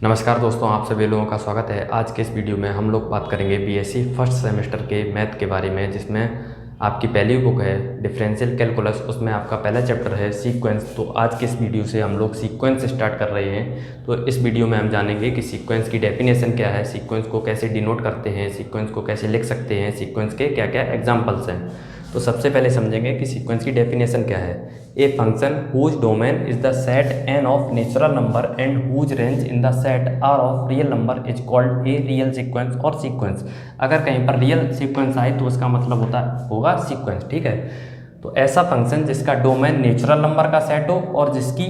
नमस्कार दोस्तों, आप सभी लोगों का स्वागत है। आज के इस वीडियो में हम लोग बात करेंगे बीएससी फर्स्ट सेमेस्टर के मैथ के बारे में, जिसमें आपकी पहली बुक है डिफरेंशियल कैलकुलस। उसमें आपका पहला चैप्टर है सीक्वेंस। तो आज के इस वीडियो से हम लोग सीक्वेंस स्टार्ट कर रहे हैं। तो इस वीडियो में हम जानेंगे कि सीक्वेंस की डेफिनेशन क्या है, सीक्वेंस को कैसे डिनोट करते हैं, सीक्वेंस को कैसे लिख सकते हैं, सीक्वेंस के क्या क्या एग्जाम्पल्स हैं। तो सबसे पहले समझेंगे कि सीक्वेंस की डेफिनेशन क्या है। A function whose domain is the set N of natural number and whose range in the set R of real number is called a real sequence or sequence. अगर कहीं पर रियल सीक्वेंस आए तो उसका मतलब होगा सीक्वेंस। ठीक है, तो ऐसा फंक्शन जिसका डोमेन नेचुरल नंबर का सेट हो और जिसकी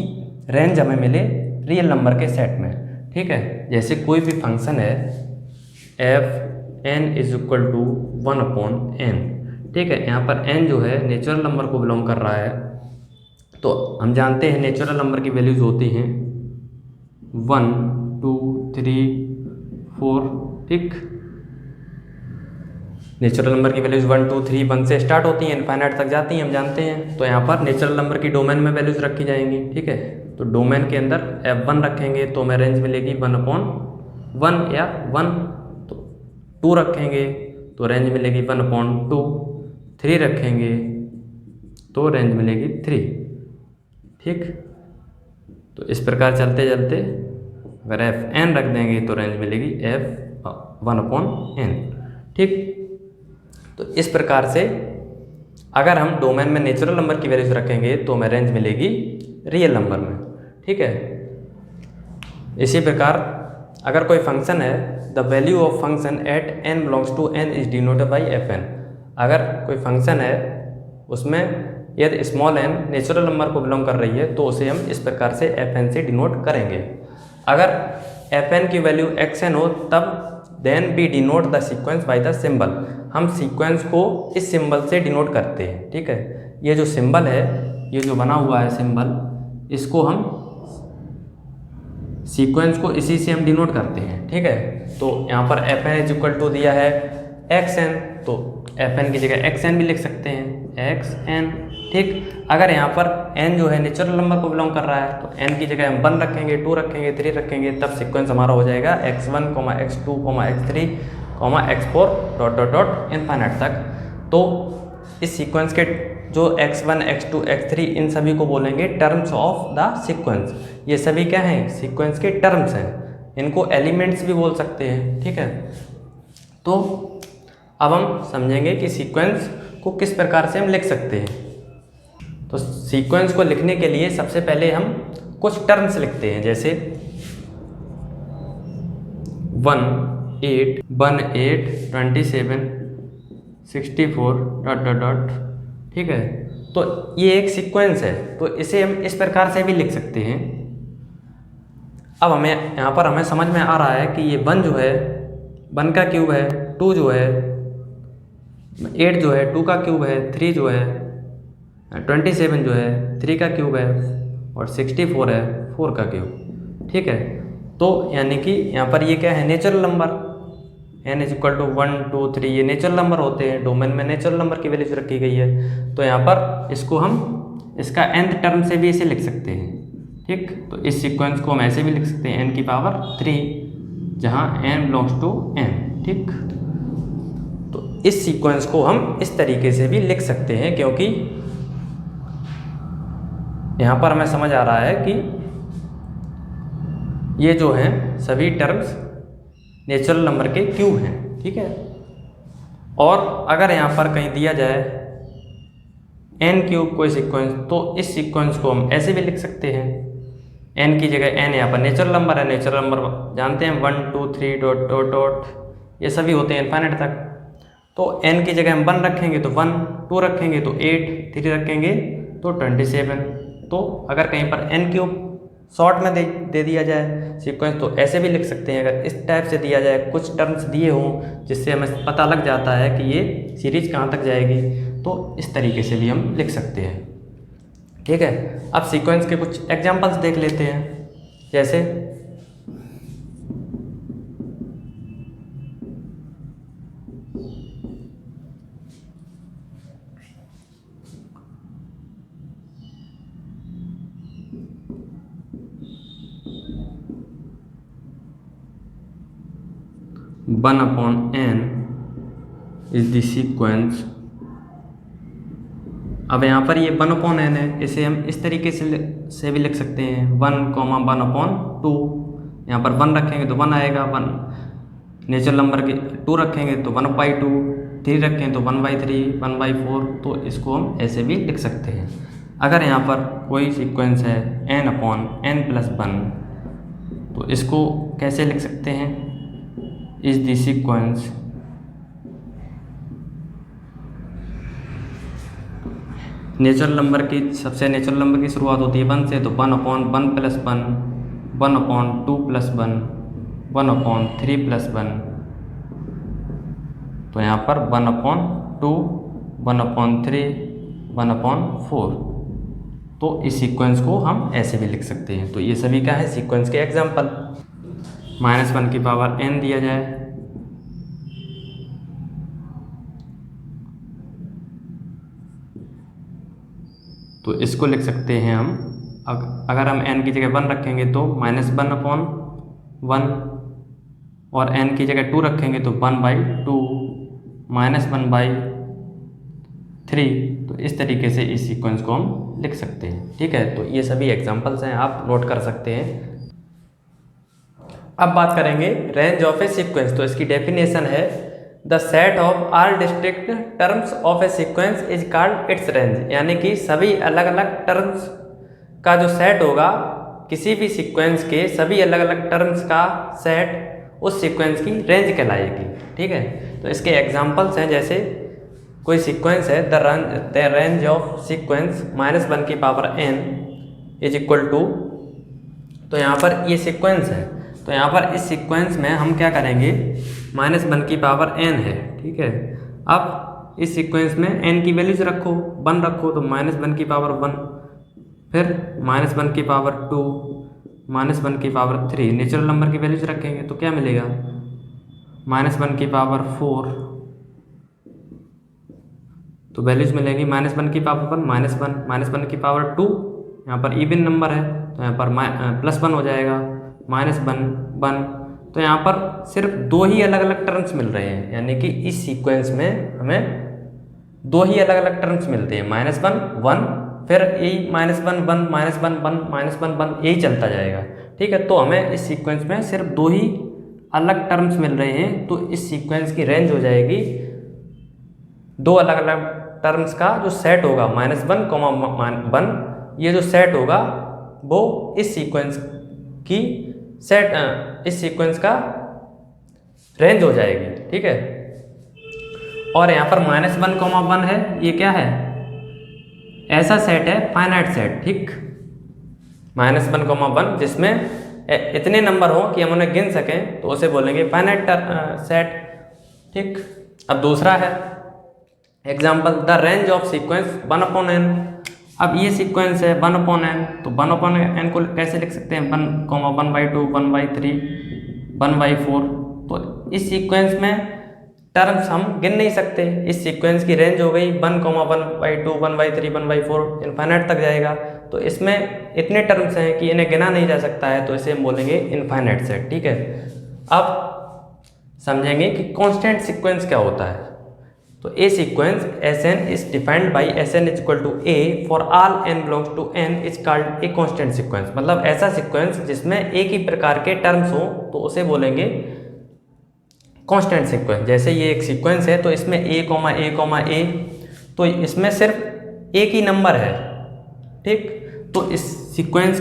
रेंज हमें मिले रियल नंबर के सेट में। ठीक है, जैसे कोई भी फंक्शन है F N is equal to 1/n। ठीक है, यहाँ पर n जो है नेचुरल नंबर को बिलोंग कर रहा है। तो हम जानते हैं नेचुरल नंबर की वैल्यूज होती हैं 1 2 3 4। ठीक, नेचुरल नंबर की वैल्यूज 1 2 3 1 से स्टार्ट होती हैं, इनफाइनाइट तक जाती हैं, हम जानते हैं। तो यहाँ पर नेचुरल नंबर की डोमेन में वैल्यूज रखी जाएंगी। ठीक है, तो डोमेन के अंदर f1 रखेंगे तो हमें रेंज मिलेगी 1/1 या 1। तो 2 रखेंगे तो रेंज मिलेगी 1/2। 3 रखेंगे तो रेंज मिलेगी 3। ठीक, तो इस प्रकार चलते चलते अगर fn रख देंगे तो रेंज मिलेगी f1/n। ठीक, तो इस प्रकार से अगर हम डोमेन में नेचुरल नंबर की वैल्यूज रखेंगे तो हमें रेंज मिलेगी रियल नंबर में। ठीक है, इसी प्रकार अगर कोई फंक्शन है the value of function at n belongs to n is denoted by fn। अगर कोई फंक्शन है उसमें यदि स्मॉल n नेचुरल नंबर को बिलोंग कर रही है तो उसे हम इस प्रकार से fn से डिनोट करेंगे। अगर fn की वैल्यू xn हो तब then we denote the sequence by the symbol. हम सीक्वेंस को इस सिंबल से डिनोट करते हैं। ठीक है, ये जो सिंबल है, ये जो बना हुआ है सिंबल, इसको हम सीक्वेंस को इसी से हम डिनोट करते हैं। ठीक है, तो यहाँ पर fn इज इक्वल टू दिया है xn, तो fn की जगह xn भी लिख सकते हैं xn। ठीक, अगर यहाँ पर n जो है नेचुरल नंबर को बिलोंग कर रहा है तो n की जगह हम 1 रखेंगे, 2 रखेंगे, 3 रखेंगे, तब सीक्वेंस हमारा हो जाएगा x1, x2, x3, x4 dot dot dot infinite तक। तो इस सीक्वेंस के जो x1, x2, x3 इन सभी को बोलेंगे टर्म्स ऑफ द सीक्वेंस। ये सभी क्या हैं, सीक्वेंस के टर्म्स हैं। इनको एलिमेंट्स भी बोल सकते हैं। ठीक है, तो अब हम समझेंगे कि सीक्वेंस को किस प्रकार से हम लिख सकते हैं। तो सीक्वेंस को लिखने के लिए सबसे पहले हम कुछ टर्म्स लिखते हैं, जैसे 1 8 1 8 27 64 डॉट डॉट डॉट। ठीक है, तो ये एक सीक्वेंस है, तो इसे हम इस प्रकार से भी लिख सकते हैं। अब हमें यहाँ पर हमें समझ में आ रहा है कि ये 1 जो है 1 का क्यूब है, 2 जो है 8 जो है 2 का क्यूब है, 3 जो है 27 जो है 3 का क्यूब है और 64 है 4 का क्यूब। ठीक है, तो यानी कि यहाँ पर ये क्या है, natural number n is equal to 1 2 3 ये नेचुरल नंबर होते हैं। डोमेन में नेचुरल नंबर की वैल्यूज रखी गई है, तो यहाँ पर इसको हम इसका nth टर्म से भी इसे लिख सकते हैं। ठीक, तो इस सीक्वेंस को हम ऐसे भी लिख सकते हैं n की पावर 3, जहाँ n बिलोंग्स टू n। ठीक, तो इस सीक्वेंस को हम इस तरीके से भी लिख सकते हैं, क्योंकि यहाँ पर हमें समझ आ रहा है कि ये जो हैं सभी टर्म्स नेचुरल नंबर के क्यूब हैं। ठीक है, और अगर यहाँ पर कहीं दिया जाए n क्यूब कोई सीक्वेंस, तो इस सीक्वेंस को हम ऐसे भी लिख सकते हैं। n की जगह n यहाँ पर नेचुरल नंबर है, नेचुरल नंबर जानते हैं 1 2 3 डॉट डॉट डॉट ये सभी होते हैं इनफाइनाइट तक। तो n की जगह हम 1 रखेंगे तो 1, 2 रखेंगे तो 8, 3 रखेंगे तो 27। तो अगर कहीं पर n क्यूब शॉर्ट में दे दिया जाए सीक्वेंस तो ऐसे भी लिख सकते हैं। अगर इस टाइप से दिया जाए, कुछ टर्म्स दिए हों जिससे हमें पता लग जाता है कि ये सीरीज कहाँ तक जाएगी, तो इस तरीके से भी हम लिख सकते हैं। ठीक है, अब सीक्वेंस के कुछ एग्जांपल्स देख लेते हैं, जैसे 1/n इज द सीक्वेंस। अब यहाँ पर ये 1/n है, इसे हम इस तरीके से भी लिख सकते हैं 1,1/2। यहाँ पर 1 रखेंगे तो 1 आएगा, 1 नेचुरल नंबर के 2 रखेंगे तो 1/2, 3 रखें तो 1/3, 1/4। तो इसको हम ऐसे भी लिख सकते हैं। अगर यहाँ पर कोई सीक्वेंस है n/n+1 तो इसको कैसे लिख सकते हैं, is the sequence natural number की शुरुआत होती है 1 से, तो 1/1+1, 1/2+1, 1/3+1। तो यहाँ पर 1/2, 1/3, 1/4। तो इस सीक्वेंस को हम ऐसे भी लिख सकते हैं। तो ये सभी क्या है, सीक्वेंस के एग्जाम्पल। -1n दिया जाए, तो इसको लिख सकते हैं हम, अगर हम n की जगह 1 रखेंगे तो -1/1, और n की जगह 2 रखेंगे तो 1/2, -1/3। तो इस तरीके से इस सीक्वेंस को हम लिख सकते हैं। ठीक है, तो ये सभी एग्जांपल्स हैं, आप नोट कर सकते हैं। अब बात करेंगे रेंज ऑफ ए सीक्वेंस। तो इसकी डेफिनेशन है the set of all district terms of A sequence is called its range. यानी कि सभी अलग अलग टर्म्स का जो सेट होगा, किसी भी सीक्वेंस के सभी अलग अलग टर्म्स का सेट उस सीक्वेंस की रेंज कहलाएगी। ठीक है, तो इसके एग्जांपल्स हैं, जैसे कोई सीक्वेंस है the range of sequence -1/n is equal to, तो यहाँ पर ये सीक्वेंस है, तो यहाँ पर इस सीक्वेंस में हम क्या करेंगे, -1/n है। ठीक है, अब इस सीक्वेंस में n की वैल्यूज रखो, 1 रखो तो -1/1, फिर -1/2, -1/3। नेचुरल नंबर की वैल्यूज रखेंगे तो क्या मिलेगा, -1/4। तो वैल्यूज मिलेंगी -1/1, -1/2। यहाँ पर इवन नंबर है तो यहाँ पर +1 हो जाएगा, -1। तो यहाँ पर सिर्फ 2 ही अलग अलग टर्म्स मिल रहे हैं, यानी कि इस सीक्वेंस में हमें 2 ही अलग अलग टर्म्स मिलते हैं, -1, 1, फिर यही -1, 1, -1, 1, -1, यही चलता जाएगा। ठीक है, तो हमें इस सीक्वेंस में सिर्फ 2 ही अलग टर्म्स मिल रहे हैं, तो इस सीक्वेंस की रेंज हो जाएगी 2 अलग अलग टर्म्स का जो सेट होगा, -1, 1, ये जो सेट होगा वो इस सीक्वेंस का रेंज हो जाएगी। ठीक है, और यहाँ पर -1, 1 है, ये क्या है, ऐसा सेट है फाइनाइट सेट। ठीक, -1, 1 जिसमें इतने नंबर हो कि हम उन्हें गिन सकें, तो उसे बोलेंगे फाइनाइट सेट। ठीक, अब दूसरा है example the range of sequence 1/n। अब ये सीक्वेंस है 1/n, तो 1/n को कैसे लिख सकते हैं, 1, 1/2, 1/3, 1/4। तो इस सीक्वेंस में टर्म्स हम गिन नहीं सकते, इस सीक्वेंस की रेंज हो गई 1, 1/2, 1/3, 1/4, इनफाइनाइट तक जाएगा। तो इसमें इतने टर्म्स हैं कि इन्हें गिना नहीं जा सकता है, तो इसे हम बोलेंगे इनफाइनाइट सेट। ठीक है, अब समझेंगे कि कांस्टेंट सीक्वेंस क्या होता है। तो a sequence Sn is defined by Sn is equal to a for all n belongs to n is called a constant sequence. मतलब ऐसा सीक्वेंस जिसमें एक ही प्रकार के टर्म्स हो, तो उसे बोलेंगे कांस्टेंट सीक्वेंस। जैसे ये एक सीक्वेंस है, तो इसमें a, तो इसमें सिर्फ एक ही नंबर है। ठीक, तो इस सीक्वेंस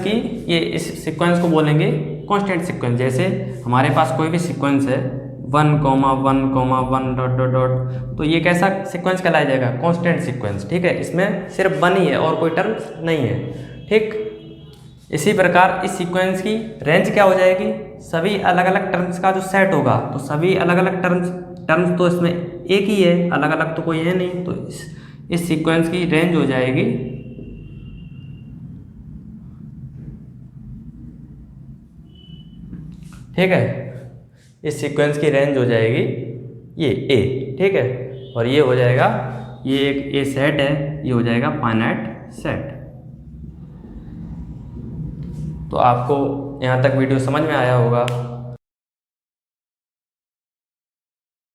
को बोलेंगे कांस्टेंट सीक्वेंस। जैसे हमारे पास कोई भी सीक्वेंस है 1, 1, ... तो ये कैसा सीक्वेंस कहलाया जाएगा, कांस्टेंट सीक्वेंस। ठीक है, इसमें सिर्फ 1 ही है और कोई टर्म नहीं है। ठीक, इसी प्रकार इस सीक्वेंस की रेंज क्या हो जाएगी, सभी अलग अलग टर्म्स का जो सेट होगा, तो सभी अलग अलग टर्म्स तो इसमें एक ही है, अलग अलग तो कोई है नहीं, तो इस सीक्वेंस की रेंज हो जाएगी ठीक है, इस सीक्वेंस की रेंज हो जाएगी ये ए। ठीक है, और ये हो जाएगा, ये एक ए सेट है, ये हो जाएगा फाइनाइट सेट। तो आपको यहाँ तक वीडियो समझ में आया होगा।